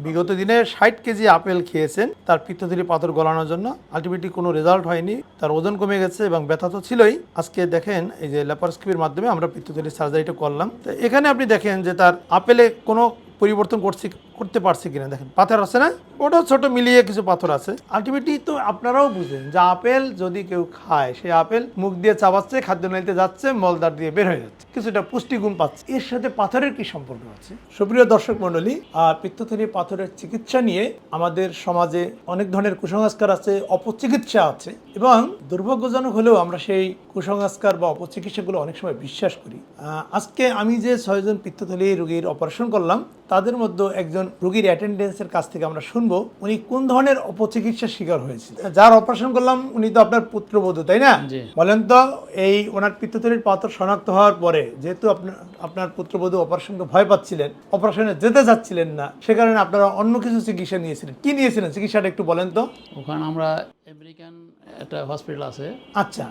বিগত দিনে 60 KG apple খেয়েছেন তার পিত্তথলি পাথর গলানোর জন্য, আলটিমেটলি কোনো রেজাল্ট হয়নি, তার ওজন কমে গেছে এবং ব্যথা তো ছিলই। আজকে দেখেন এই যে ল্যাপারোস্কোপির মাধ্যমে আমরা পিত্তথলির সার্জারিটা করলাম। তো এখানে আপনি দেখেন যে তার আপেলে কোনো পরিবর্তন করতে পারছে কিনা। দেখেন পাথর আছে না, ওটাও ছোট মিলিয়ে কিছু পাথর আছে। আলটিমেটলি তো আপনারাও বুঝেন যে আপেল যদি কেউ খায়, সেই আপেল মুখ দিয়ে চাবাচ্ছে, খাদ্যনালীতে যাচ্ছে, মলদার দিয়ে বের হয়ে যাচ্ছে, কিছুটা পুষ্টিগুণ পাচ্ছে। এর সাথে পাথরের কি সম্পর্ক আছে? সুপ্রিয় দর্শক মণ্ডলী, পিত্তথলি পাথরের চিকিৎসা নিয়ে আমাদের সমাজে অনেক ধরনের কুসংস্কার আছে, অপচিকিৎসা আছে, এবং দুর্ভাগ্যজনক হলেও আমরা সেই কুসংস্কার বা অপচিকিৎসাগুলো অনেক সময় বিশ্বাস করি। আজকে আমি যে 6 জন পিত্তথলি রোগীর অপারেশন করলাম, তাদের মধ্যে একজন রোগীর অ্যাটেন্ডেন্সের কাছ থেকে আমরা শুনবো উনি কোন ধরনের অপচিকিৎসার শিকার হয়েছিল। যার অপারেশন করলাম উনি তো আপনার পুত্রবধূ, তাই না? বলেন তো, এই ওনার পিত্তথলির পাথর শনাক্ত হওয়ার পরে যেহেতু আপনার পুত্রবধূ অপারেশনকে ভয় পাচ্ছিলেন, অপারেশনে যেতে চাচ্ছিলেন না, সে কারণে আপনারা অন্য কিছু চিকিৎসা নিয়েছিলেন। কি নিয়েছিলেন চিকিৎসাটা একটু বলেন তো। ওখানে আমরা আমেরিকান একটা হসপিটাল আছে, আচ্ছা,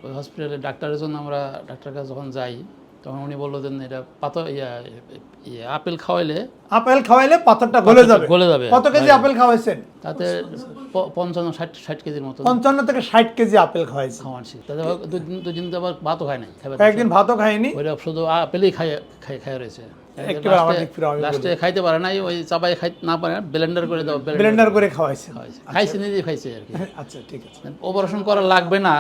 ওই হসপিটালে ডাক্তারের জন্য আমরা ডাক্তারের কাছে যখন যাই তখন উনি বললো যে এটা পাথর আপেল খাওয়াইলে পাথরটা গলে যাবে। কত কেজি আপেল খাওয়াইছেন? তাতে 55-60 কেজির মতো, 55 থেকে 60 কেজি আপেল খাওয়াইছে। তাতে দুদিন তো আবার ভাতও খায় নাই, একদিন ভাতও খায়নি, ওইটা শুধু আপেলই খায় রয়েছে। লাস্টে খাইতে পারে নাই, ওই চাবাই খাইতে না পারে, ব্লেন্ডার করে খাওয়াইছে, খাইছে, নিজে খাইছে আর কি। আচ্ছা, ঠিক আছে, অপারেশন করা লাগবে না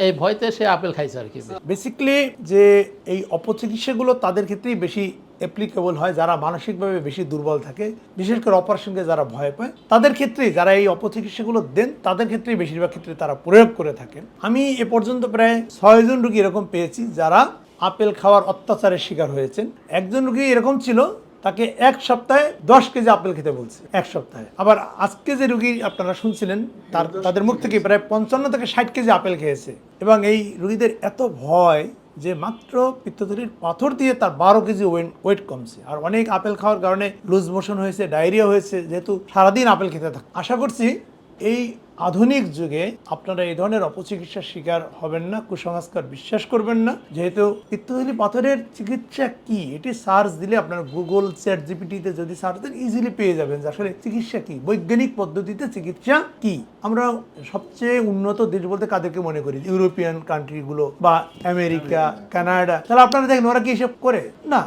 এই ভয়তে সে আপেল খাইছে আর কি। বেসিক্যালি যে এই অপচিকিৎসাগুলো তাদের ক্ষেত্রেই বেশি অ্যাপ্লিকেবল হয়, যারা মানসিকভাবে বেশি দুর্বল থাকে, বিশেষ করে অপারেশনকে যারা ভয় পায়, তাদের ক্ষেত্রেই, যারা এই অপচিকিৎসাগুলো দেন তাদের ক্ষেত্রেই বেশিরভাগ ক্ষেত্রে তারা প্রয়োগ করে থাকেন। আমি এ পর্যন্ত প্রায় 6 জন রোগী এরকম পেয়েছি যারা আপেল খাওয়ার অত্যাচারের শিকার হয়েছেন। একজন রোগী এরকম ছিল, তাকে 1 সপ্তাহে 10 কেজি আপেল খেতে বলছে, 1 সপ্তাহে। আবার আজকে যে রোগী আপনারা শুনছিলেন তাদের মুখ থেকে প্রায় 55 থেকে 60 কেজি আপেল খেয়েছে। এবং এই রোগীদের এত ভয় যে মাত্র পিত্তথলির পাথর দিয়ে তার 12 কেজি ওয়েট কমছে। আর অনেক আপেল খাওয়ার কারণে লুজ মোশন হয়েছে, ডায়রিয়া হয়েছে, যেহেতু সারাদিন আপেল খেতে থাকে। আশা করছি এই আধুনিক যুগে আপনারা এই ধরনের অপচিকিৎসার শিকার হবেন না, কুসংস্কার বিশ্বাস করবেন না। যেহেতু পিত্তথলি পাথরের চিকিৎসা কি, এটি সার্চ দিলে আপনারা গুগল, চ্যাট জিপিটিতে যদি সার্চ দেন ইজিলি পেয়ে যাবেন যে আসলে চিকিৎসা কি, বৈজ্ঞানিক পদ্ধতিতে চিকিৎসা কি। আমরা সবচেয়ে উন্নত দেশ বলতে কাদেরকে মনে করি? ইউরোপিয়ান কান্ট্রিগুলো বা আমেরিকা, কানাডা। তাহলে আপনারা দেখেন ওরা কি এসব করে? না,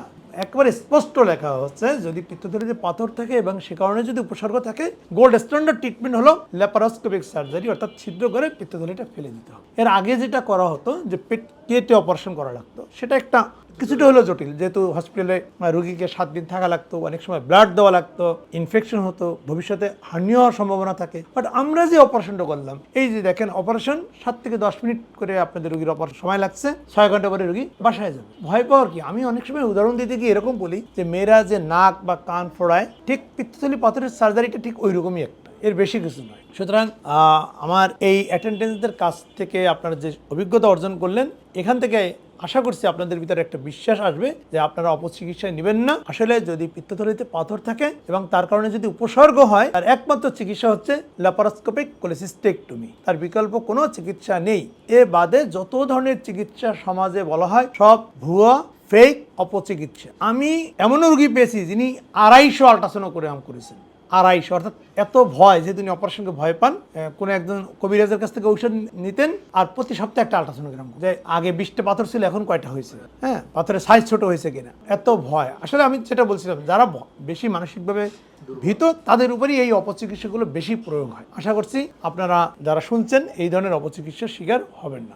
একবারে স্পষ্ট লেখা হচ্ছে যদি পিত্তথলিতে পাথর থাকে এবং সে কারণে যদি উপসর্গ থাকে, গোল্ড স্ট্যান্ডার্ড ট্রিটমেন্ট হলো ল্যাপারোস্কোপিক সার্জারি, অর্থাৎ ছিদ্র করে পিত্তথলিটা ফেলে দিতে হবে। এর আগে যেটা করা হতো যে পেট কেটে অপারেশন করা লাগতো, সেটা একটা কিছুটা হলো জটিল, যেহেতু হসপিটালে রোগীকে 7 দিন থাকা লাগতো, অনেক সময় ব্লাড দেওয়া লাগতো, ইনফেকশন হতো, ভবিষ্যতে হার্নিয়া হওয়ার সম্ভাবনা থাকে। বাট আমরা যে অপারেশনটা করলাম, এই যে দেখেন অপারেশন 7 থেকে 10 মিনিট করে আপনাদের রোগীর অপারেশন সময় লাগছে, 6 ঘন্টা পরে রোগী বাসায় যাবে। ভয় পাওয়ার কি? আমি অনেক সময় উদাহরণ দিতে গিয়ে এরকম বলি যে মেয়েরা যে নাক বা কান ফোড়ায়, ঠিক পিত্তথলি পাথরের সার্জারিটা ঠিক ওই রকমই একটা, এর বেশি কিছু নয়। সুতরাং আমার এই অ্যাটেন্ডেন্সদের কাছ থেকে আপনারা যে অভিজ্ঞতা অর্জন করলেন, এখান থেকে আশা করছি আপনাদের ভিতরে একটা বিশ্বাস আসবে যে আপনারা অপচিকিৎসায় নেবেন না। আসলে যদি পিত্তথলিতে পাথর থাকে এবং তার কারণে যদি উপসর্গ হয়, তার একমাত্র চিকিৎসা হচ্ছে ল্যাপারোস্কোপিক কোলেসিস্টেক্টমি, তার বিকল্প কোনো চিকিৎসা নেই। এ বাদে যত ধরনের চিকিৎসা সমাজে বলা হয় সব ভুয়া, ফেক, অপচিকিৎসা। আমি এমনও রোগী পেয়েছি যিনি 250 আল্ট্রাসাউন্ড করে করেছেন, 250, অর্থাৎ এত ভয় যে তিনি অপারেশনকে ভয় পান। কোনো একজন কবিরাজের কাছ থেকে ঔষধ নিতেন আর প্রতি সপ্তাহে একটা আল্ট্রাসোনোগ্রাম, যে আগে 20টা পাথর ছিল এখন কয়টা হয়েছে, হ্যাঁ, পাথরের সাইজ ছোট হয়েছে কিনা, এত ভয়। আসলে আমি যেটা বলছিলাম, যারা বেশি মানসিকভাবে ভীত তাদের উপরই এই অপচিকিৎসাগুলো বেশি প্রয়োগ হয়। আশা করছি আপনারা যারা শুনছেন এই ধরনের অপচিকিৎসার শিকার হবেন না।